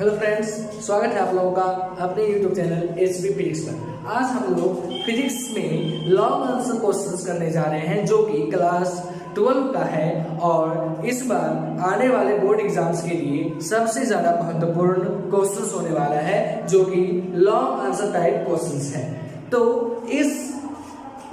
Hello friends, स्वागत है आप लोगों का अपने यूट्यूब चैनल HB फिजिक्स पर। आज हम लोग फिजिक्स में लॉन्ग आंसर क्वेश्चंस करने जा रहे हैं जो कि क्लास 12 का है और इस बार आने वाले बोर्ड एग्जाम्स के लिए सबसे ज्यादा महत्वपूर्ण क्वेश्चंस होने वाला है जो कि लॉन्ग आंसर टाइप क्वेश्चंस है। तो इस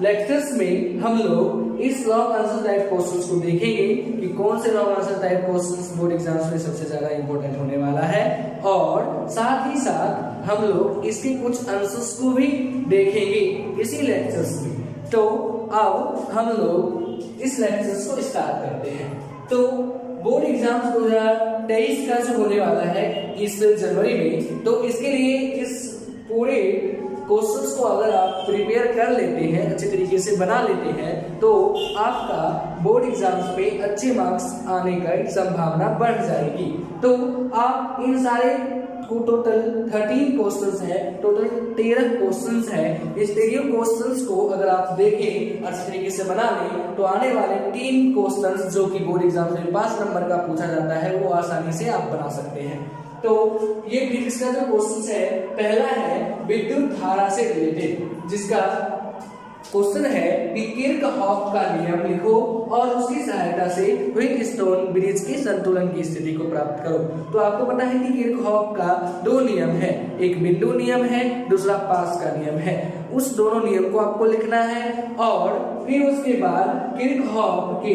लेक्चर्स में हम लोग इस लॉन्ग आंसर टाइप क्वेश्चंस को देखेंगे कि कौन से long answer type questions board exams में सबसे ज्यादा इंपॉर्टेंट होने वाला है और साथ ही साथ हम लोग इसके कुछ आंसर्स को भी देखेंगे इसी लेक्चर्स में। तो अब हम लोग इस लेक्चर्स को स्टार्ट करते हैं। तो बोर्ड एग्जाम्स 2023 का जो होने वाला है इस जनवरी में, तो इसके लिए इस पूरे क्वेश्चंस को अगर आप प्रिपेयर कर लेते हैं, अच्छे तरीके से बना लेते हैं, तो आपका बोर्ड एग्जाम्स में अच्छे मार्क्स आने की संभावना बढ़ जाएगी। तो आप इन सारे को टोटल 13 क्वेश्चंस है, टोटल 13 क्वेश्चंस है। इस 13 क्वेश्चंस को अगर आप देखें, अच्छे तरीके से बना लें, तो आने वाले 3 क्वेश्चंस जो कि बोर्ड एग्जाम में 5 नंबर का पूछा जाता है वो आसानी से आप बना सकते हैं। तो ये फिजिक्स का जो क्वेश्चन है, पहला है विद्युत धारा से रिलेटेड, जिसका क्वेश्चन है कि किरचॉफ का नियम लिखो और उसकी सहायता से व्हीटस्टोन ब्रिज के संतुलन की स्थिति को प्राप्त करो। तो आपको पता है कि किरचॉफ का 2 नियम है, एक बिंदु नियम है, दूसरा पास का नियम है। उस दोनों नियम को आपको लिखना है और फिर उसके बाद किरचॉफ के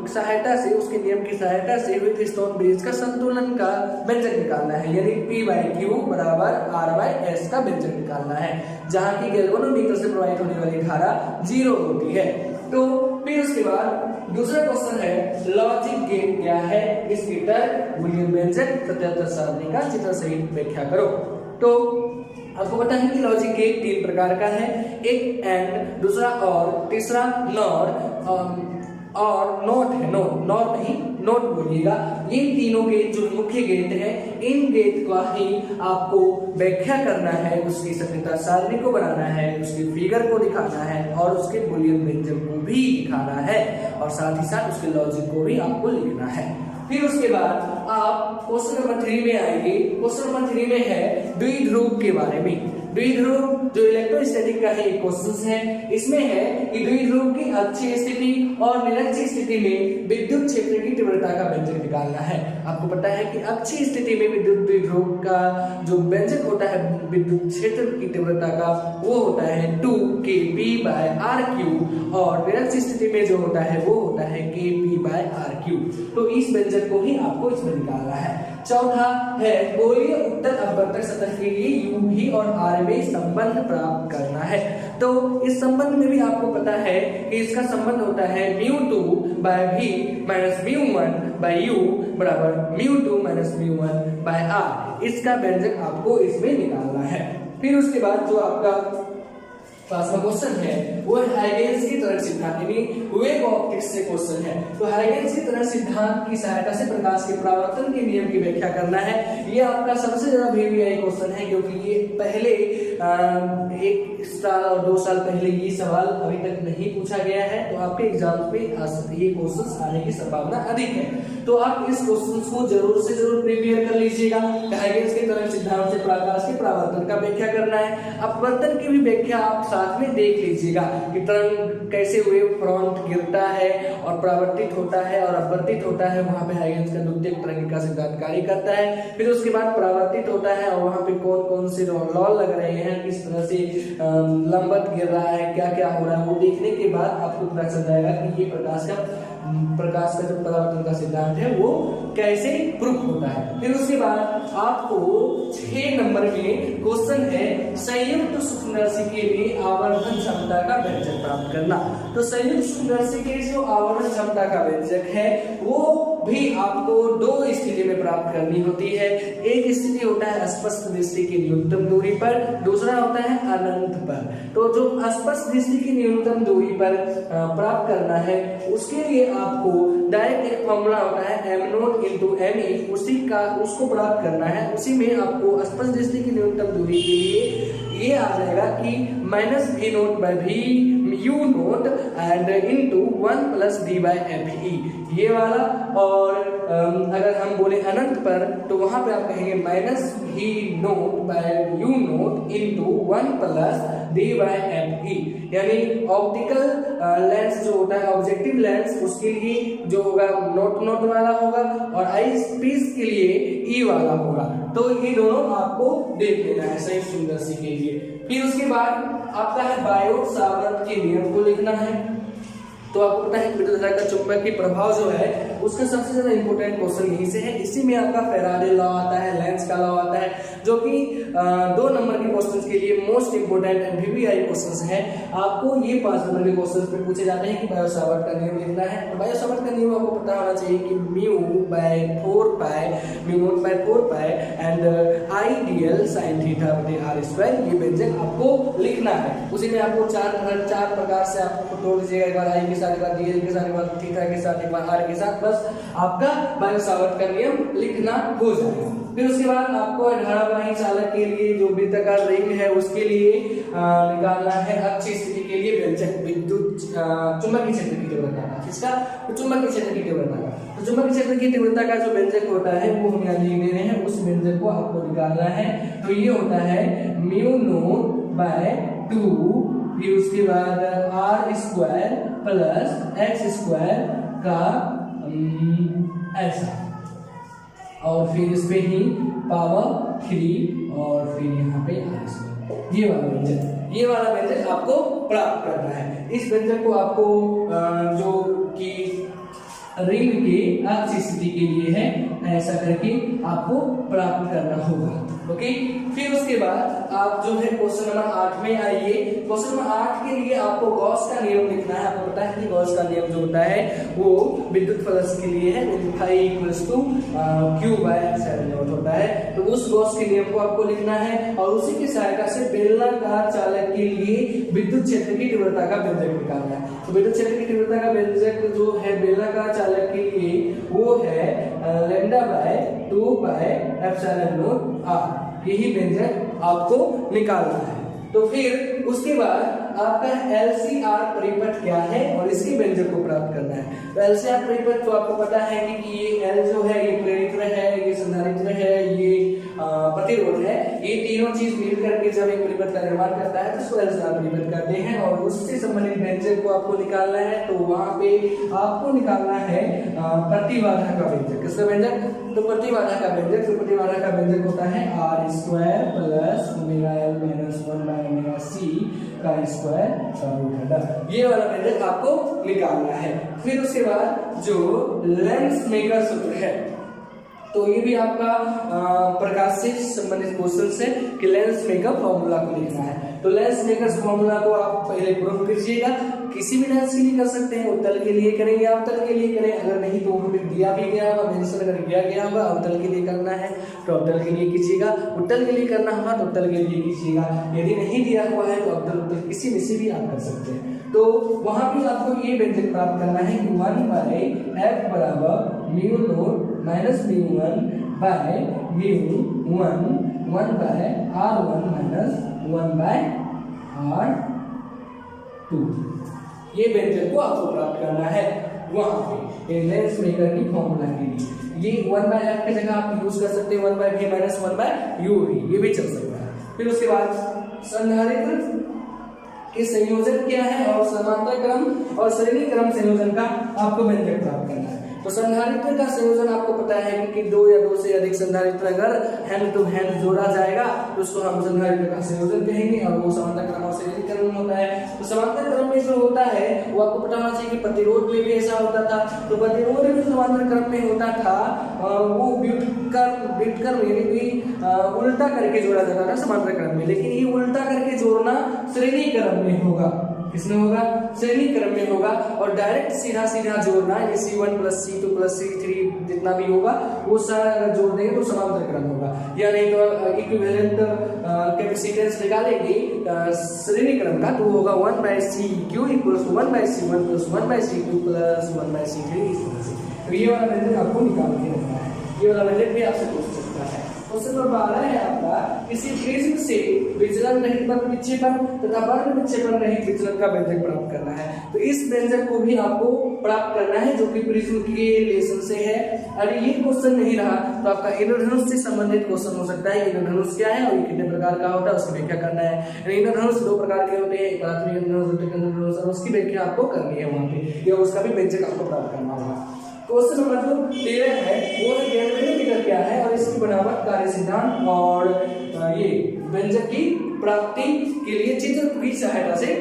सहायता से, उसके नियम की सहायता से व्हीटस्टोन ब्रिज का संतुलन का व्यंजक निकालना है, यानी P/Q बराबर R/S का व्यंजक निकालना है, जहां की गैल्वेनोमीटर से प्रवाहित होने वाली धारा 0 होती है। तो फिर उसके बाद दूसरा क्वेश्चन है लॉजिक गेट क्या है, इसकी तर्क, बूलियन व्यंजक, सत्यात्मक सारणी का चित्र सहित व्याख्या करो। तो आपको पता है कि लॉजिक गेट 3 प्रकार का है, एक एंड, दूसरा और, तीसरा नॉर और नोट है, नॉर नहीं नोट बोलिएगा। इन तीनों के जो मुख्य गेट है, इन गेट का ही आपको व्याख्या करना है, उसकी सत्यता सारणी को बनाना है, उसके फिगर को दिखाना है और उसके बूलियन व्यंजक को भी दिखाना है और साथ ही साथ उसके लॉजिक को भी आपको लिखना है। फिर उसके बाद आप क्वेश्चन नंबर 3 में आएंगे। क्वेश्चन नंबर 3 में है द्विध्रुव के बारे में। द्विध्रुव जो इलेक्ट्रोस्टैटिक का है एक क्वेश्चन है, इसमें है कि द्विध्रुव की अक्षीय स्थिति और निरक्षीय स्थिति में विद्युत क्षेत्र की तीव्रता का व्यंजक निकालना है। आपको पता है कि अक्षीय स्थिति में विद्युत द्विध्रुव का जो व्यंजक होता है विद्युत क्षेत्र की तीव्रता का, वो होता है 2kP/R³ और निरक्षीय स्थिति में जो होता है वो होता है kP/R³। तो इस व्यंजक को ही आपको इसमें निकालना है। चौथा है गोलीय उत्तल अपवर्तक सतह के लिए UV और R में संबंध प्राप्त करना है। तो इस संबंध में भी आपको पता है कि इसका संबंध होता है μ2/V - μ1/U बराबर μ2 - μ1/R। इसका व्यंजक आपको इसमें निकालना है। फिर उसके बाद जो आपका पांचवा क्वेश्चन है वो हाइगेन्स की तरंग सिद्धांत, यानी वेव ऑप्टिक्स से क्वेश्चन है। तो हाइगेन्स की तरंग सिद्धांत की सहायता से प्रकाश के परावर्तन के नियम की व्याख्या करना है। ये आपका सबसे ज्यादा VVI क्वेश्चन है, क्योंकि ये पहले 1 साल और 2 साल पहले ये सवाल अभी तक नहीं पूछा गया है, तो आपके एग्जाम में ये क्वेश्चन आने की संभावना अधिक है। तो आप इस क्वेश्चन को जरूर से जरूर प्रिपेयर कर लीजिएगा। हाइगेन्स के तरंग सिद्धांत से प्रकाश के परावर्तन का व्याख्या करना है, अपवर्तन की भी व्याख्या आप साथ में देख लीजिएगा कि तरंग कैसे वेव फ्रंट गिरता है और परावर्तित होता है और अपवर्तित होता है, वहां पे हाइगेन्स का द्वितीयक तरंगिका सिद्धांत कार्य करता है। फिर उसके बाद परावर्तित होता है और वहां पे कौन कौन से लॉ लग रहे हैं, किस तरह से लंबवत गिर रहा है, क्या क्या हो रहा है, वो देखने के बाद आपको पता चल जाएगा कि ये प्रकाश का जो परावर्तन का सिद्धांत है वो कैसे प्रूफ होता है। फिर उसके बाद आपको 6 नंबर में क्वेश्चन है संयुक्त सूक्ष्मदर्शी के लिए आवर्धन क्षमता का व्यंजक प्राप्त करना। तो संयुक्त सूक्ष्मदर्शी के जो आवर्धन क्षमता का व्यंजक है वो भी आपको 2 स्थिति में प्राप्त करनी होती है। एक स्थिति होता है स्पष्ट दृष्टि की न्यूनतम दूरी पर, दूसरा होता है अनंत पर। तो जो स्पष्ट दृष्टि की न्यूनतम दूरी पर प्राप्त करना है, उसके लिए आपको डायरेक्ट एक फॉर्मूला होता है m0 × me, उसको प्राप्त करना है। उसी में आपको स्पष्ट दृष्टि की न्यूनतम दूरी के लिए ये आ जाएगा कि -V0/V U0 and into 1 + D/FE, ये वाला। और अगर हम बोले अनंत पर तो वहां पे आप कहेंगे माइनस ही naught by U naught into 1 plus D by F E, यानी ऑप्टिकल लेंस जो होता है ऑब्जेक्टिव लेंस उसके लिए जो होगा नोट वाला होगा और आई पीस के लिए ई वाला होगा। तो ये दोनों आपको देख लेना है सही सुंदर सी के लिए। फिर उसके बाद आपका है बायोट सावर्त के नियम को लिखना है। तो आपको पता है विद्युत धारा का चुंबक की प्रभाव जो है उसका सबसे ज्यादा इंपॉर्टेंट क्वेश्चन यहीं से है। इसी में आपका फेराडे लॉ आता है, लेंस का लॉ आता है, जो कि 2 नंबर के क्वेश्चंस के लिए मोस्ट इंपोर्टेंट एमवीआई क्वेश्चंस है। आपको ये 5 नंबर के क्वेश्चंस पे पूछे जाते हैं कि बायो सावर्त का नियम लिखना है। तो बायो सावर्त का नियम आपको पता होना चाहिए कि mu by 4 pi mu naught by 4 pi and I DL sin theta बटे r स्क्वायर, ये व्यंजक आपको लिखना है। उसी में आपको चार प्रकार से आपको तोड़ दीजिएगा, एक बार आई के साथ, एक बार डीएल के साथ, एक बार थीटा के साथ, एक बार r के साथ, बस आपका बायो सावर्त का नियम लिखना हो जाएगा। फिर उसके बाद आपको धारावाही चालक के लिए जो वृत्ताकार रिंग है उसके लिए निकालना है अक्षीय स्थिति के लिए व्यंजक विद्युत चुंबकीय क्षेत्र की तीव्रता का। किसका? तो चुंबकीय क्षेत्र की तीव्रता का। तो चुंबकीय क्षेत्र की तीव्रता का जो व्यंजक होता है वो हम यहाँ लिख दे रहे हैं, उस व्यंजक को आपको निकालना है। तो ये होता है म्यू नोट बाय 2, फिर उसके बाद r square plus x square का ऐसा, और फिर इस पे ही पावर 3 और फिर यहाँ पे r स्क्वायर, ये वाला व्यंजक आपको प्राप्त करना है। इस व्यंजक को आपको जो कि रिंग के अक्षीय स्थिति के लिए है ऐसा करके आपको प्राप्त करना होगा। ओके, फिर उसके बाद आप जो है क्वेश्चन नंबर 8 में आइए। क्वेश्चन नंबर 8 के लिए आपको गॉस का नियम लिखना है। आपको पता है कि गॉस का नियम जो होता है वो विद्युत फलक के लिए है, Q/ε0 होता है। तो उस गॉस के नियम को आपको लिखना है और उसी की सहायता से बेलनाकार चालक के लिए विद्युत क्षेत्र की तीव्रता का व्यंजक निकालना है। तो विद्युत क्षेत्र की तीव्रता का व्यंजक जो है बेलनाकार चालक के लिए वो है λ/2πε0r, यही व्यंजक आपको निकालना है। तो फिर उसके बाद आपका LCR परिपथ क्या है और इसके व्यंजक को प्राप्त करना है। तो LCR परिपथ तो आपको पता है कि ये L जो है ये प्रेरित्र है, ये संधारित्र है, ये प्रतिरोध है। ये तीनों चीज मिल करके जब एक परिपथ का निर्माण करता है तो उसको LCR परिपथ कहते हैं और उससे संबंधित व्यंजक को आपको निकालना है। तो वहां पे आपको निकालना है प्रतिबाधा का व्यंजक। किसका व्यंजक? तो प्रतिबाधा का व्यंजक। तो प्रतिबाधा का व्यंजक होता है r square plus omega l minus 1 by omega c का स्क्वायर। ये वाला व्यंजक आपको निकालना है। फिर उसके बाद जो लेंस मेकर सूत्र है तो ये भी आपका प्रकाश से संबंधित क्वेश्चन है कि लेंस मेकर फॉर्मूला को लिखना है। तो लेंस मेकर फॉर्मूला को आप पहले प्रूफ कीजिएगा। किसी भी लेंस के लिए कर सकते हैं, उत्तल के लिए करें या अवतल के लिए करें। अगर नहीं तो हमें दिया भी गया होगा, मेंशन अगर दिया गया होगा अवतल के लिए करना है तो अवतल के लिए कीजिएगा, उत्तल के लिए करना होगा तो उत्तल के लिए कीजिएगा। यदि नहीं दिया हुआ है तो अवतल उत्तल किसी में से भी आप कर सकते हैं। तो वहां भी आपको ये व्यंजक प्राप्त करना है कि 1/f बराबर म्यू नोट माइनस म्यू1 बाय म्यू1 1/r1 माइनस 1/r2, ये व्यंजक को आपको प्राप्त करना है वहां पे लेंस मेकर की फॉर्मूला के लिए। ये 1/f की जगह आप यूज कर सकते हैं 1/v माइनस 1/u, ये भी चल सकता है। फिर उसके बाद संधारित्र के संयोजन क्या है और समांतर क्रम और श्रेणी क्रम संयोजन का आपको व्यंजक प्राप्त करना है। तो संधारित्र का संयोजन आपको पता है कि 2 या 2 से अधिक संधारित्र अगर हैंड टू हैंड जोड़ा जाएगा तो उसको हम संधारित्र का संयोजन कहेंगे और वो समांतर क्रम और श्रेणी क्रम में होता है। तो समांतर क्रम में जो होता है वो आपको पता होना चाहिए कि प्रतिरोध में भी ऐसा होता था। तो प्रतिरोध में समांतर क्रम में होता था वो व्युत्क्रम यानी कि उल्टा करके जोड़ा जाता था समांतर क्रम में, लेकिन ये उल्टा करके जोड़ना श्रेणी क्रम में होगा। किसमें होगा? श्रेणी क्रम में होगा। और डायरेक्ट सीधा सीधा जोड़ना है C1 plus C2 plus C3 जितना भी होगा वो सारा अगर जोड़ देंगे तो समांतर क्रम होगा, या नहीं तो इक्विवेलेंट कैपेसिटेंस निकालेंगे श्रेणी क्रम का तो होगा 1/CQ equals to 1/C1 plus 1/C2 plus 1/C3। तो ये वाला व्यंजक आपको निकाल के रखना है। ये वाला व्यंजक भी आपसे पूछ सकता है। क्वेश्चन नंबर 12 है आपका, किसी प्रिज्म से विचलन रहित बल विक्षेपण तथा वक्र विक्षेपण रहित विचलन का व्यंजक प्राप्त करना है। तो इस व्यंजक को भी आपको प्राप्त करना है जो कि प्रिज्म के रिलेशन से है। अगर ये क्वेश्चन नहीं रहा तो आपका इंद्रधनुष से संबंधित क्वेश्चन हो सकता है। इंद्रधनुष क्या है और ये कितने प्रकार का होता है उसकी व्याख्या करना है। इंद्रधनुष दो प्रकार के होते हैं, एक प्राथमिक इंद्रधनुष, इंद्रधनुष, और उसकी व्याख्या आपको करनी है वहां पे, या उसका भी व्यंजक आपको प्राप्त करना होगा। क्वेश्चन नंबर जो 13 है वो है गैल्वेनोमीटर क्या है और इसकी बनावट, कार्य सिद्धांत और ये व्यंजक की प्राप्ति के लिए चित्र की सहायता से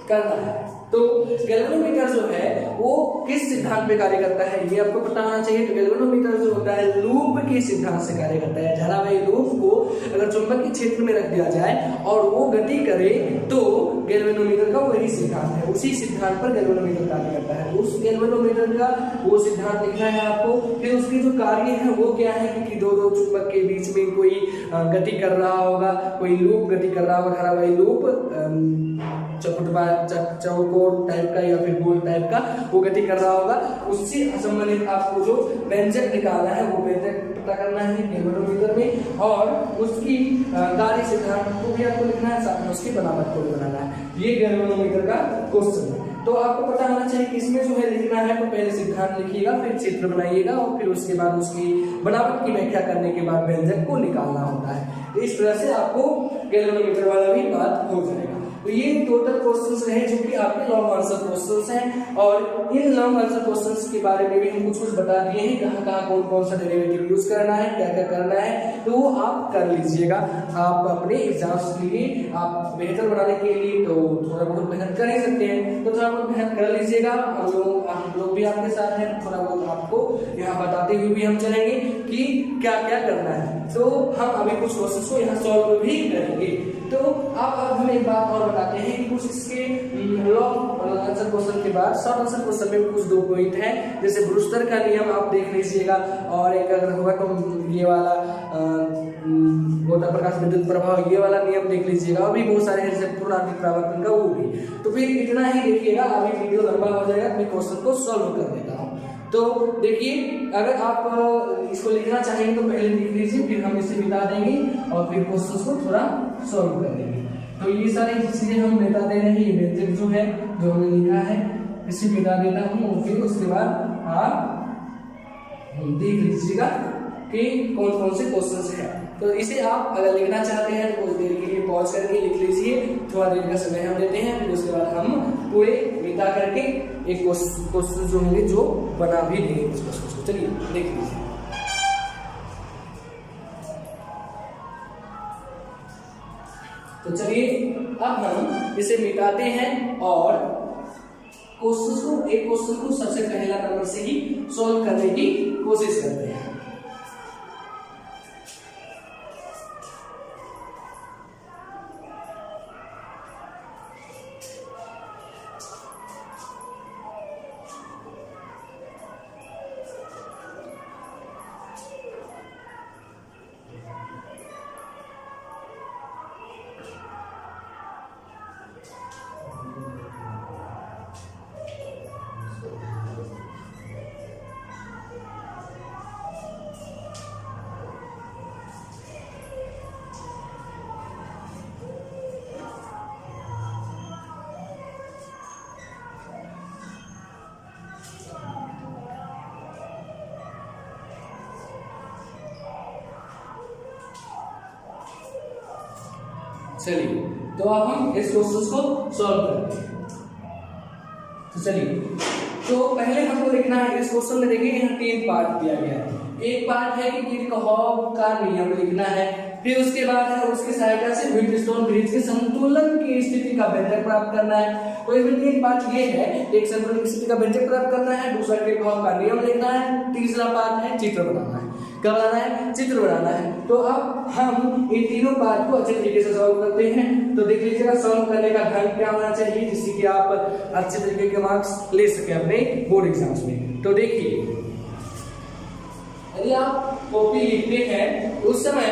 करना है। तो गैल्वेनोमीटर जो है वो किस सिद्धांत पे कार्य करता है ये आपको पता होना चाहिए। तो गैल्वेनोमीटर जो होता है लूप के सिद्धांत से कार्य करता है। धारावाही लूप को अगर चुंबकीय क्षेत्र में रख दिया जाए और वो गति करे तो गैल्वेनोमीटर का वही सिद्धांत है, उसी सिद्धांत पर गैल्वेनोमीटर कार्य करता है। उस गैल्वेनोमीटर का वो सिद्धांत लिखना है आपको। फिर उसके जो कार्य है वो क्या है कि दो चुंबक के बीच में कोई गति कर रहा होगा, कोई लूप गति कर रहा होगा, धारावाही लूप चौकोर टाइप का या फिर गोल टाइप का वो गति कर रहा होगा। उससे संबंधित आपको जो व्यंजक निकालना है वो व्यंजक पता करना है गैल्वेनोमीटर में, और उसकी कार्य सिद्धांत को भी आपको लिखना है, साथ में उसकी बनावट को भी बनाना है। ये गैल्वेनोमीटर का क्वेश्चन है। तो आपको पता होना चाहिए कि इसमें जो है लिखना है तो पहले सिद्धांत लिखिएगा, फिर चित्र बनाइएगा और फिर उसके बाद उसकी बनावट की व्याख्या करने के बाद व्यंजक को निकालना होता है। इस तरह से आपको गैल्वेनोमीटर वाला भी बात हो जाएगा। तो ये टोटल क्वेश्चंस रहे जो कि आपके लॉन्ग आंसर क्वेश्चंस हैं, और इन लॉन्ग आंसर क्वेश्चंस के बारे में भी हम कुछ बता दिए हैं, कहाँ कहाँ कौन कौन सा डेरिवेटिव यूज करना है, क्या क्या करना है, तो वो आप कर लीजिएगा। आप अपने एग्जाम्स के लिए आप बेहतर बनाने के लिए तो थोड़ा बहुत मेहनत कर ही सकते हैं, तो थोड़ा बहुत मेहनत कर लीजिएगा। हम लोग भी आपके साथ हैं, थोड़ा बहुत आपको यहाँ बताते हुए भी हम चलेंगे कि क्या क्या करना है। तो हम अभी कुछ क्वेश्चंस को यहाँ सॉल्व भी करेंगे। तो आप हमें एक बात और बताते हैं कि कुछ इसके लॉन्ग आंसर क्वेश्चन के बाद शॉर्ट आंसर क्वेश्चन में कुछ दो पॉइंट है, जैसे ब्रूस्टर का नियम आप देख लीजिएगा, और एक अगर होगा तो ये वाला प्रकाश विद्युत प्रभाव ये वाला नियम देख लीजिएगा, और भी बहुत सारे हैं जैसे पूर्णांतिक परावर्तन का वो भी। तो फिर इतना ही देखिएगा, अभी वीडियो लंबा हो जाएगा, मैं क्वेश्चन को सॉल्व कर देता हूँ। तो देखिए, अगर आप इसको लिखना चाहेंगे तो पहले लिख लीजिए, फिर हम इसे मिटा देंगे और फिर क्वेश्चन को थोड़ा सॉल्व कर देंगे। तो ये सारी चीजें हम मिटा दे रहे हैं, ये व्यंजक जो है जो हमने लिखा है इसे मिटा देता हूँ, और फिर उसके बाद आप देख लीजिएगा कि कौन कौन से क्वेश्चन है। तो इसे आप अगर लिखना चाहते हैं तो कुछ देर के लिए पॉज करके लिख लीजिए, थोड़ा देर का समय हम देते हैं, फिर उसके बाद हम पूरे मिटा करके एक क्वेश्चन जो होंगे जो बना भी देंगे उस क्वेश्चन को। चलिए देख लीजिए। तो चलिए अब हम इसे मिटाते हैं और एक क्वेश्चन को सबसे पहला नंबर से ही सॉल्व करने की कोशिश करते हैं। चलिए तो अब हम इस क्वेश्चन को सॉल्व करते हैं। तो चलिए, तो पहले हमको लिखना है इस क्वेश्चन में, देखिए यहाँ 3 पार्ट दिया गया है। एक पार्ट है कि किरचॉफ का नियम लिखना है, फिर उसके बाद है उसकी सहायता से व्हीटस्टोन ब्रिज के संतुलन की स्थिति का व्यंजक प्राप्त करना है। तो इसमें 3 पार्ट ये है, एक संतुलन की स्थिति का व्यंजक प्राप्त करना है, दूसरा किरचॉफ का नियम लिखना है, तीसरा पार्ट है चित्र बनाना है। क्या बनाना है? चित्र बनाना है। तो अब हम इन तीनों पार्ट को अच्छे तरीके से सॉल्व करते हैं। तो देख लीजिएगा सॉल्व करने का ढंग क्या होना चाहिए जिससे कि आप अच्छे तरीके के मार्क्स ले सके अपने बोर्ड एग्जाम्स में। तो देखिए, यदि आप कॉपी लिखते हैं उस समय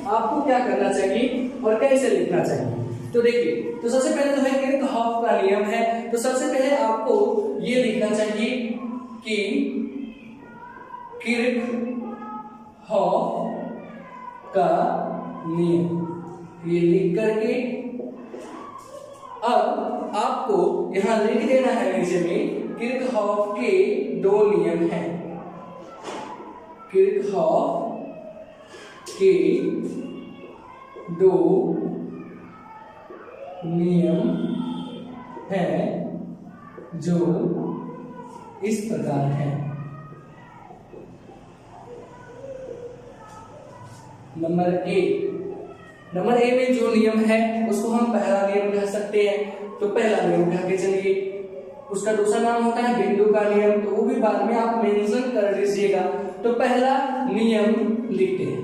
आपको क्या करना चाहिए और कैसे लिखना चाहिए। तो देखिए, तो सबसे पहले तो है किरचॉफ का नियम है। तो सबसे पहले आपको ये लिखना चाहिए कि किरचॉफ का नियम, ये लिख करके अब आपको यहां लिख देना है नीचे में किरचॉफ के दो नियम हैं। किरचॉफ के दो नियम हैं जो इस प्रकार हैं। नंबर ए में जो नियम है उसको हम पहला नियम कह सकते हैं। तो पहला नियम कह के चलिए। उसका दूसरा नाम होता है बिंदु का नियम, तो वो भी बाद में आप मेंशन कर दीजिएगा। तो पहला नियम लिखते हैं।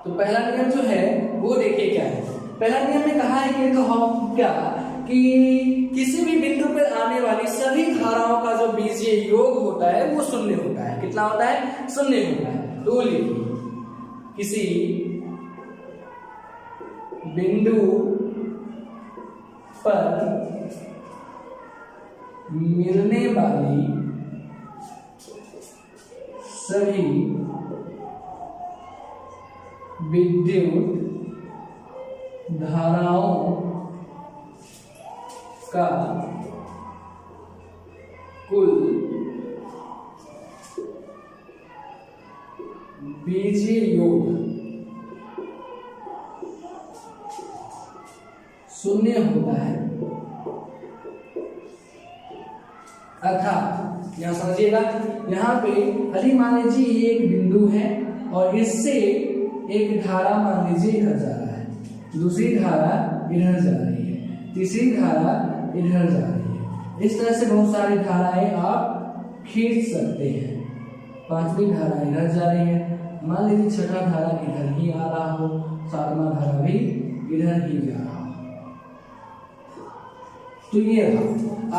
तो पहला नियम जो है वो देखिए क्या है। पहला नियम में कहा है कि क्या कि किसी भी बिंदु पर आने वाली सभी धाराओं का जो बीजीय योग होता है वो शून्य होता है। कितना होता है? शून्य होता है। तो लिखिए किसी बिंदु पर मिलने वाली सभी विद्युत धाराओं का कुल बीजीय योग शून्य होता है। अर्थात यहां समझिएगा, यहाँ पे यदि मान लीजिए ये एक बिंदु है और इससे एक धारा मान लीजिए इधर जा रहा है, दूसरी धारा इधर जा रही है, तीसरी धारा इधर जा रही है। इस तरह से बहुत सारी धाराएं आप खींच सकते हैं। पांचवी धारा इधर जा रही है, मान लीजिए छठा धारा इधर ही आ रहा हो, सातवां धारा भी इधर ही जा रहा हो। तो ये रहा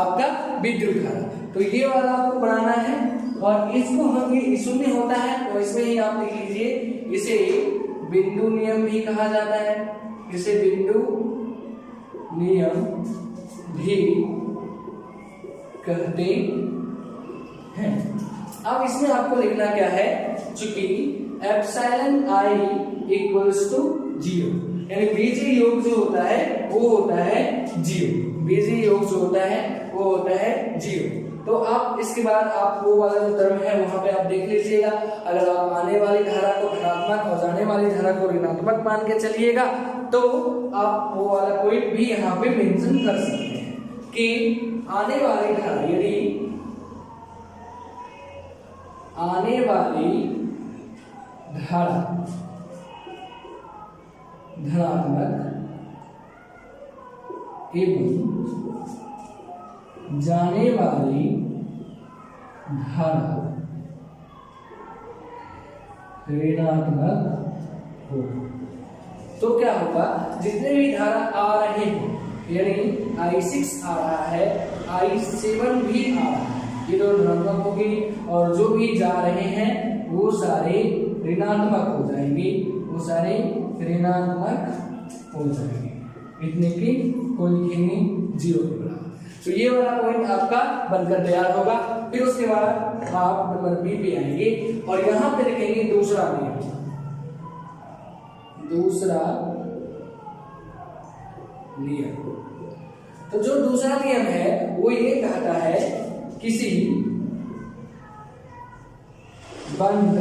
आपका विद्युत धारा। तो ये वाला आपको बनाना है और इसको हम ये शून्य होता है तो इसमें ही आप लिख लीजिए, इसे बिंदु नियम भी कहा जाता है। इसे बिंदु नियम भी कहते हैं। अब इसमें आपको लिखना क्या है, चूंकि एप्सिलॉन i इक्वल्स टू 0, यानी बीजीय योग जो होता है वो होता है 0। बीजीय योग जो होता है वो होता है 0। तो आप इसके बाद आप वो वाला जो टर्म है वहां पे आप देख लीजिएगा। अगर आप आने वाली धारा को धनात्मक और जाने वाली धारा को ऋणात्मक मान के चलिएगा तो आप वो वाला कोई भी यहाँ पे मेंशन कर सकते हैं कि आने वाली धारा, यदि आने वाली धारा धनात्मक एवं जाने वाली धारा ऋणात्मक हो तो क्या होगा, जितने भी धारा आ रहे हैं, यानी I6 आ रहा है, I7 भी आ रहा है, ये तो ऋणात्मक होगी और जो भी जा रहे हैं वो सारे ऋणात्मक हो जाएंगे, वो सारे ऋणात्मक हो जाएंगे। इतने की कोई लिखेंगे 0 के बराबर। तो ये वाला पॉइंट आपका बनकर तैयार होगा। फिर उसके बाद आप नंबर बी पे आएंगे और यहाँ पे लिखेंगे दूसरा नियम। दूसरा नियम, तो जो दूसरा नियम है वो ये कहता है, किसी बंद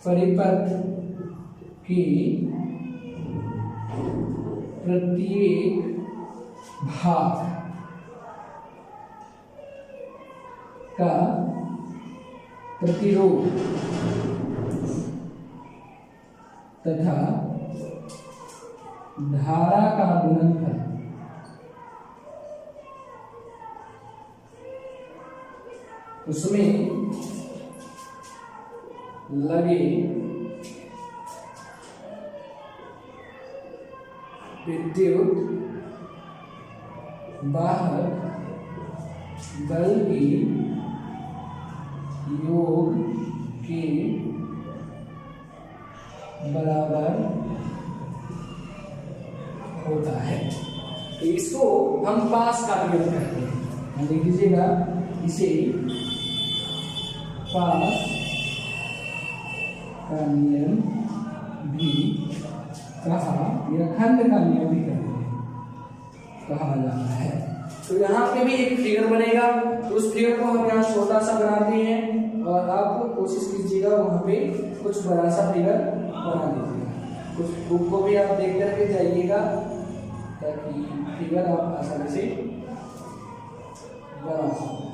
परिपथ की प्रत्येक भाग का प्रतिरोध तथा धारा का गुणनफल उसमें लगे विद्युत वाहक बल के योग के बराबर होता है। तो इसको हम पास का नियम कहते हैं। देख लीजिएगा, इसे पास का नियम भी कहा या खंड का नियम भी कहा जाता है। तो यहाँ पे भी एक फिगर बनेगा, तो उस फिगर को हम यहाँ छोटा सा बनाते हैं और आप कोशिश कीजिएगा वहाँ पे कुछ बड़ा सा फिगर बना दीजिएगा। उस बुक को भी आप देख करके जाइएगा ताकि फिगर आप आसानी से बना सकें।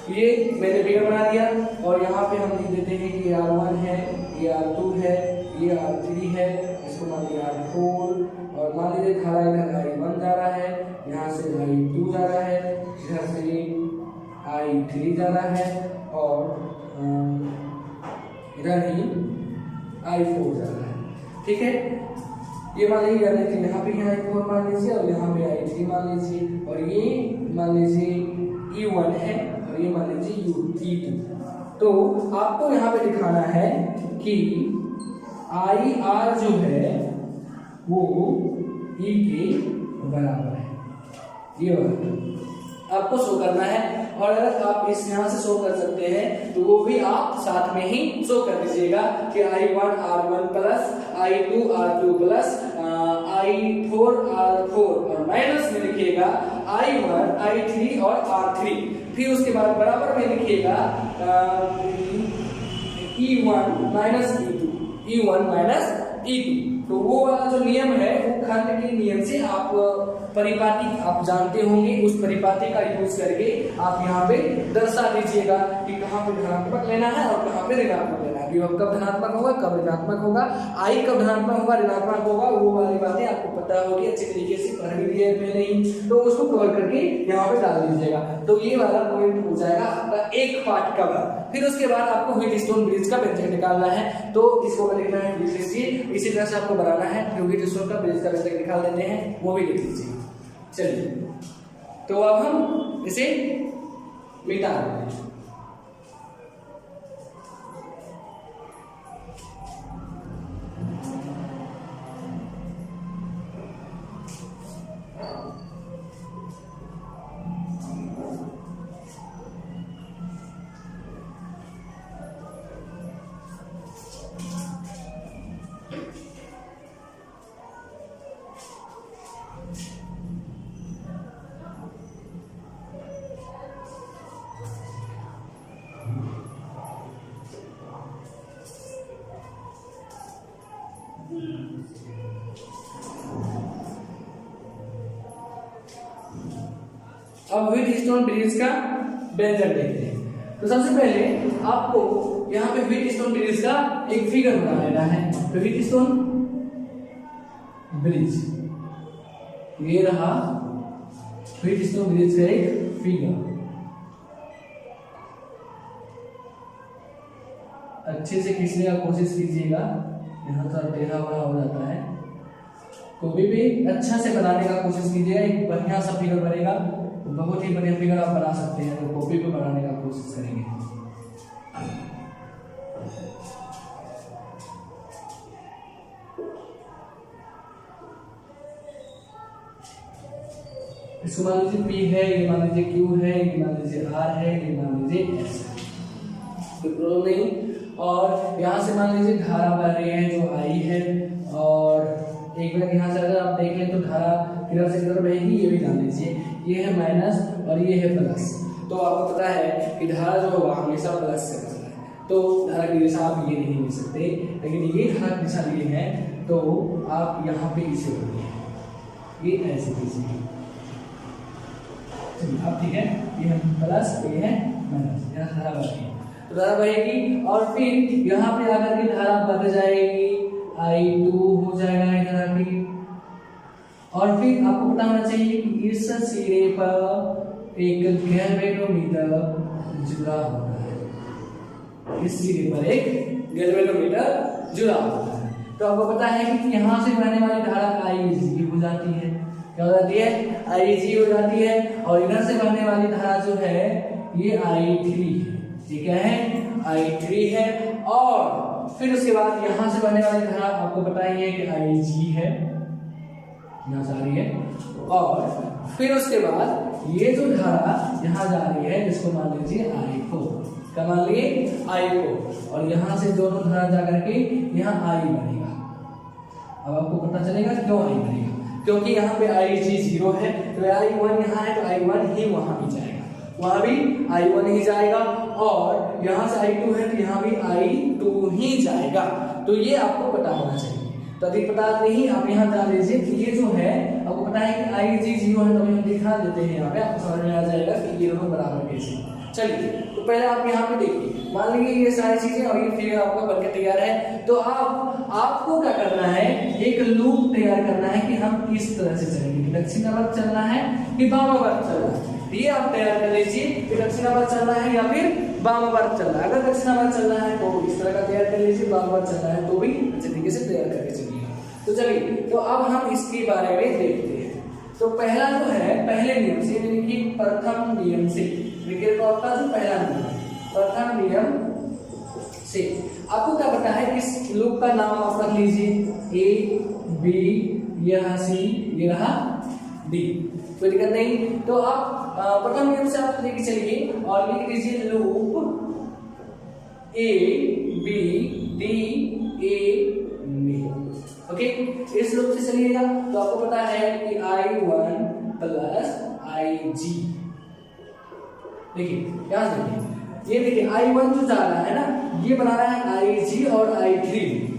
ये मैंने फिगर बना दिया और यहाँ पे हम लिख देते हैं कि R1 है, ये R2 है, ये R3 है, इसको मान लीजिए R4 और मान लीजिए धारा इधर I1 जा रहा है, यहाँ से I2 जा रहा है, इधर से I3 जा रहा है और इधर ही I4 जा रहा है। ठीक है, ये मान लीजिए यहाँ पे I4 मान लीजिए और यहाँ पे I3 मान लीजिए और ये मान लीजिए E1 है और ये मान लीजिए E2। तो आपको यहाँ पे दिखाना है कि IR जो है वो E के बराबर है, ये वाला आपको शो करना है। और अगर आप इस यहाँ से शो कर सकते हैं तो वो भी आप साथ में ही शो कर दीजिएगा कि I1 R1 plus I2 R2 plus I4 R4 और माइनस में लिखिएगा I1 I3 और R3, फिर उसके बाद बराबर में लिखिएगा E1 minus E2, E1 minus E2। तो वो वाला जो नियम है वो खंड के नियम से आप परिपाटी आप जानते होंगे, उस परिपाटी का यूज करके आप यहाँ पे दर्शा दीजिएगा कि कहाँ पे धनात्मक लेना है और कहाँ पे ऋणात्मक लेना है। विभव कब धनात्मक होगा, कब ऋणात्मक होगा, आई कब धनात्मक होगा, ऋणात्मक होगा, वो वाली बातें आपको पता होगी, अच्छी तरीके से पढ़ भी लिए पहले ही, तो उसको कवर करके यहाँ पे डाल दीजिएगा। तो ये वाला पॉइंट हो जाएगा आपका एक पार्ट कवर। फिर उसके बाद आपको व्हीटस्टोन ब्रिज का व्यंजक निकालना है, तो इसको लिखना है इसी तरह से आपको बनाना है। फिर व्हीटस्टोन का ब्रिज का व्यंजक निकाल देते हैं, वो भी लिख लीजिए। चलिए, तो अब हम इसे मिटा देते हैं। अब व्हीटस्टोन ब्रिज का व्यंजक देखते हैं। तो सबसे पहले आपको यहाँ पे व्हीटस्टोन ब्रिज का एक फिगर बना लेना है। तो व्हीटस्टोन ब्रिज, ये रहा व्हीटस्टोन ब्रिज का एक फिगर। अच्छे से खींचने का कोशिश कीजिएगा, यहाँ थोड़ा टेढ़ा बड़ा हो जाता है। कोई भी अच्छा से बनाने का कोशिश कीजिएगा, एक बढ़िया सा फिगर बनेगा। तो बहुत ही बढ़िया फिगर आप बना सकते हैं, तो कॉपी पे बनाने का कोशिश करेंगे। इसको मान लीजिए P है, ये मान लीजिए Q है, ये मान लीजिए R है, ये मान लीजिए S है, कोई प्रॉब्लम नहीं। और यहाँ से मान लीजिए धारा बह रही है जो I है, और एक मिनट यहाँ से अगर आप देख लें तो धारा किधर से किधर बहेगी ये भी जान लीजिए। ये है माइनस और ये है प्लस। तो आपको पता है कि धारा जो होगा हमेशा प्लस से बदलता है, तो धारा की दिशा आप ये नहीं ले सकते, लेकिन ये धारा की दिशा ये है तो आप यहाँ पे इसे बोलिए, ये ऐसे कीजिए। अब ठीक है, ये है प्लस, ये है माइनस, यहाँ धारा बहेगी, तो धारा बहेगी और फिर यहाँ पे आकर के धारा बढ़ जाएगी, I2 हो जाएगा इधर भी। और फिर आपको पता होना चाहिए कि इस सिरे पर एक गैल्वेनोमीटर जुड़ा होता है, इस सिरे पर एक गैल्वेनोमीटर जुड़ा होता है। तो आपको पता है कि यहाँ से बहने वाली धारा IG हो जाती है, क्या हो जाती है, IG हो जाती है। और इधर से बहने वाली धारा जो है ये I3 है, ये क्या है, I3 है। और फिर उसके बाद यहाँ से बहने वाली धारा आपको पता ही है कि IG है, यहाँ जा रही है। और फिर उसके बाद ये जो धारा यहाँ जा रही है जिसको मान लीजिए I4, क्या मान लीजिए I4, और यहाँ से दोनों धारा जा करके यहाँ I बनेगा। अब आपको पता चलेगा क्यों I बनेगा, क्योंकि यहाँ पे आई जी 0 है, तो I1 यहाँ है तो I1 ही वहां भी जाएगा, वहां भी I1 ही जाएगा, और यहाँ से I2 है तो यहाँ भी I2 ही जाएगा। तो ये आपको पता होना चाहिए। तो यदि पता नहीं आप यहाँ जान लीजिए कि ये जो है आपको पता है कि आई जी 0 है, तो हम दिखा देते हैं यहाँ पे, आपको समझ में आ जाएगा कि ये दोनों बराबर कैसे। चलिए तो पहले आप यहाँ पे देखिए, मान लीजिए ये सारी चीजें और ये फिगर आपका बनकर तैयार है, तो आपको क्या करना है, एक लूप तैयार करना है कि हम इस तरह से चलेंगे, दक्षिणावर्त चलना है कि वामावर्त चलना है। ये आप तैयार कर लीजिए कि दक्षिणावर्त चलना है या फिर वामावर्त चलना है। अगर दक्षिणावर्त चलना है तो इस तरह का तैयार कर लीजिए, वामावर्त चलना है तो भी अच्छे तरीके से तैयार करके चलिए। तो चलिए तो अब हम इसके बारे में देखते हैं। तो पहला जो है, पहले नियम से यानी कि प्रथम नियम से, देखिए तो आपका जो पहला नियम है, प्रथम नियम से आपको क्या पता है, इस लूप का नाम आप रख लीजिए ए बी, ये रहा सी, ये रहा डी, कोई दिक्कत नहीं। तो आप प्रथम नियम से आप लेके चलिए और लिख दीजिए loop A B D A B. Okay, इस लूप से चलिएगा तो आपको पता है कि I1 प्लस IG, देखिए यहाँ देखिए, ये देखिए I1 जो जा रहा है ना, ये बना रहा है IG और I3,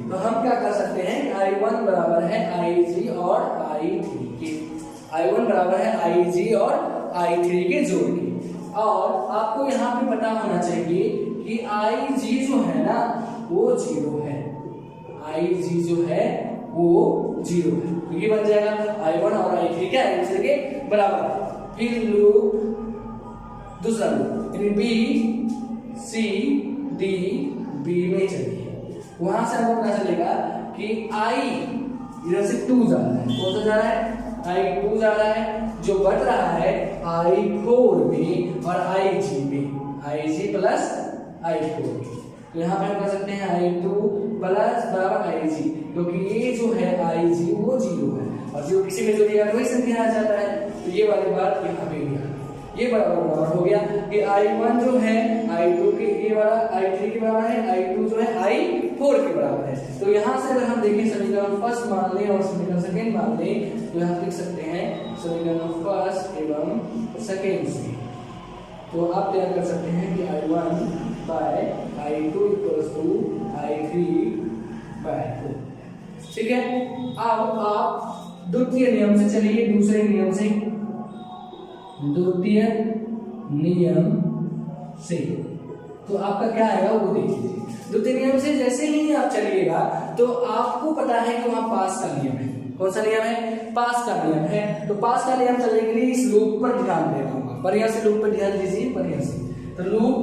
तो हम क्या कर सकते हैं, I1 बराबर है IG और I3 के, I1 बराबर है IG और I3 के जोड़ के। और आपको यहाँ पे पता होना चाहिए कि IG जो है ना वो 0 है, IG जो है वो 0 है, तो ये बन जाएगा I1 और I3 क्या है, एक दूसरे के बराबर। फिर लूप दूसरा लूप यानी B C D B में चलिए, वहां से आपको पता चलेगा कि I इधर से 2 जा रहा है, कौन सा जा रहा है, I2 जा रहा है, जो बढ़ रहा है I4 में और IG में, IG प्लस I4। तो यहाँ पे हम कर सकते हैं I2 प्लस बराबर IG, क्योंकि ये जो है IG वो 0 है और 0 किसी में जो दिया वही संख्या आ जाता है, तो ये वाली बात यहाँ पे लिखा, ये बराबर हो गया कि I1 जो है I2 के, ये वाला I3 के बराबर है, I2 जो है I4 के बराबर है। तो यहाँ से अगर हम देखें समीकरण फर्स्ट मान लें और समीकरण सेकेंड मान लें, तो यहाँ लिख सकते हैं समीकरण फर्स्ट एवं सेकेंड से, तो आप तैयार कर सकते हैं कि I1 bye I2 equals to I3 bye 2। ठीक है, अब आप द्वितीय नियम से चलिए, दूसरे नियम से, द्वितीय नियम से तो आपका क्या आएगा वो देख लीजिए। द्वितीय नियम से जैसे ही आप चलिएगा तो आपको पता है कि वहां पास का नियम है, कौन सा नियम है, पास का नियम है। तो पास का नियम चलने के लिए इस लूप पर ध्यान देना होगा, बढ़िया से लूप पर ध्यान दीजिए, बढ़िया से। तो loop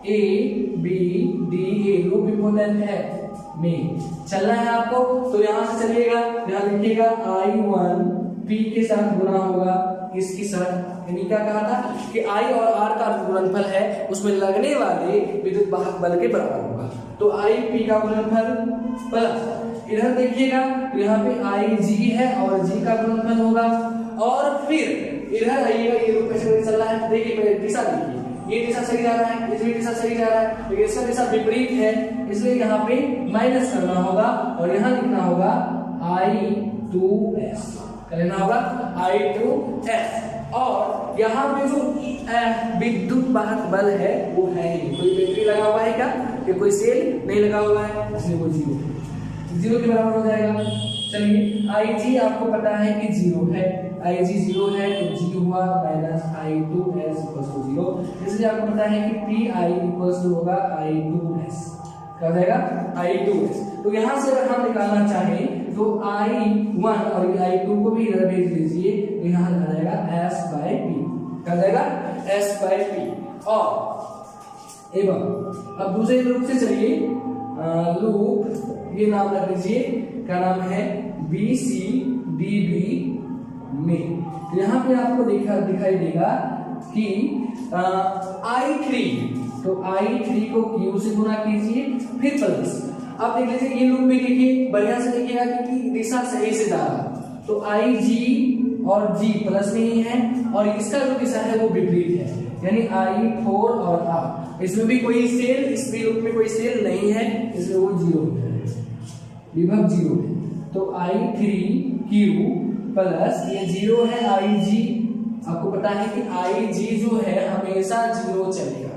A B D A loop important है में चलना है आपको, तो यहां से चलिएगा, यहां लिखिएगा I1 P के साथ गुना होगा इसके साथ, यानी क्या कहा था कि I और R का गुणनफल है, उसमें लगने वाले विद्युत वाहक बल के बराबर होगा। तो I P का गुणनफल प्लस इधर देखिएगा तो यहाँ पे IG है और G का गुणनफल होगा, और फिर इधर आइएगा, ये रूप कैसे चल रहा है, देखिए दिशा देखिए, ये दिशा सही जा रहा है, ये दिशा सही जा रहा है, लेकिन इसका दिशा विपरीत है, इसलिए यहाँ पे माइनस करना होगा और यहाँ लिखना होगा I2S, करना होगा I2S। और यहाँ पे जो विद्युत वाहक बल है वो है ही, कोई बैटरी लगा हुआ है क्या, कि कोई सेल नहीं लगा हुआ है, इसलिए वो 0 के बराबर हो जाएगा। चलिए IG आपको पता है कि 0 है, IG 0 है तो G हुआ माइनस I2S इक्वल्स टू 0, इसलिए आपको पता है कि PI इक्वल्स टू होगा I2S, क्या हो जाएगा I2S। तो यहाँ से अगर हम निकालना चाहें तो I1 और I2 को भी इधर भेज लीजिए, तो यहाँ आ जाएगा S बाय P, क्या हो जाएगा S बाय P। और एवं अब दूसरे लूप से चलिए, लूप ये नाम रख लीजिए, क्या नाम है BCDB में, तो यहाँ पे आपको दिखाई देगा कि I3, तो I3 को Q से गुना कीजिए फिर प्लस। अब देख लीजिए ये लूप में देखिए, बढ़िया से देखिएगा कि दिशा सही से जा रहा, तो IG और G प्लस में ही है और इसका जो दिशा है वो विपरीत है, यानी I4 और R, इसमें भी कोई सेल, इस लूप में कोई सेल नहीं है, इसलिए वो 0 है, विभव 0 है। तो I3Q प्लस ये 0 है IG, आपको पता है कि IG जो है हमेशा 0 चलेगा।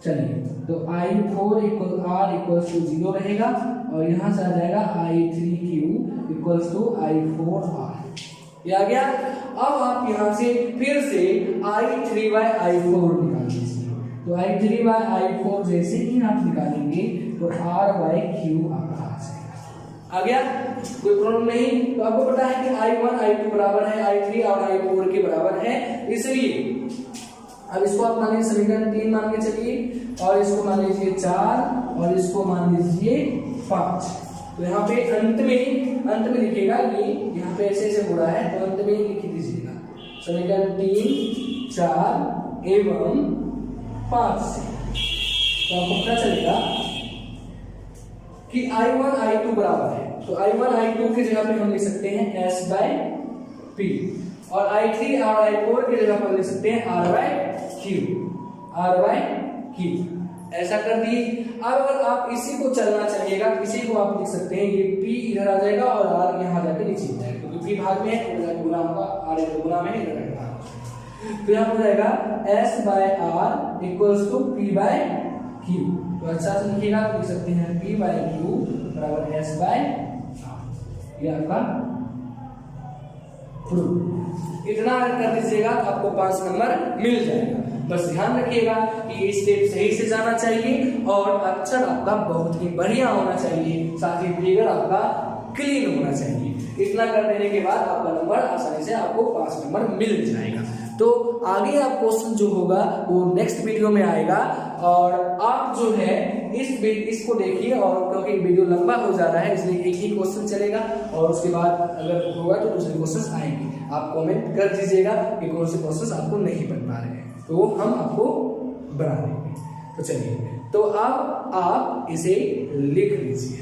चलिए तो I4 equal R equals to 0 रहेगा और यहाँ से आ जाएगा I3Q इक्वल्स टू I4R। ये आ गया। अब आप यहाँ से फिर से I3/I4 निकाल दीजिए। तो I3/I4 जैसे ही आप निकालेंगे तो R/Q आ गया, कोई प्रॉब्लम नहीं। तो आपको पता है कि I1 I2 बराबर है I3 और I4 के बराबर है, इसलिए अब इसको आप मान लीजिए समीकरण 3 मान के चलिए और इसको मान लीजिए 4 और इसको मान लीजिए 5। तो यहाँ पे अंत में लिखेगा, ये यहाँ पे ऐसे हो रहा है तो अंत में लिख दीजिएगा समीकरण 3, 4 एवं 5 से। तो आपको पता चलेगा कि I1 I2 बराबर है, तो I1 I2 की जगह पे हम लिख सकते हैं S/P और I3 और I4 की जगह पर हम लिख सकते हैं R/Q। ऐसा कर दिए। अब अगर आप इसी को चलना चाहिएगा, इसी को आप लिख सकते हैं, ये P इधर आ जाएगा और R यहाँ जाके नीचे आ जाएगा, क्योंकि P भाग में है इधर गुना होगा, R इधर गुना में है इधर रहेगा। तो यहाँ हो जाएगा S/R इक्वल्स टू P/Q। तो अच्छा से लिखिएगा, लिख सकते हैं P/Q बराबर S/R। ये आपका प्रूफ। इतना कर दीजिएगा तो आपको 5 नंबर मिल जाएगा। बस ध्यान रखिएगा कि ये स्टेप सही से जाना चाहिए और अक्षर आपका बहुत ही बढ़िया होना चाहिए, साथ ही फिगर आपका क्लीन होना चाहिए। इतना कर देने के बाद आपका नंबर आसानी से आपको 5 नंबर मिल जाएगा। तो आगे आप क्वेश्चन जो होगा वो नेक्स्ट वीडियो में आएगा और आप जो है इसको देखिए, और क्योंकि वीडियो लंबा हो जा रहा है इसलिए एक ही क्वेश्चन चलेगा और उसके बाद अगर होगा तो दूसरे क्वेश्चन आएंगे। आप कमेंट कर दीजिएगा कि कौन से क्वेश्चन आपको नहीं बन पा रहे हैं, तो वो हम आपको बना देंगे। तो चलिए, तो अब आप इसे लिख लीजिए।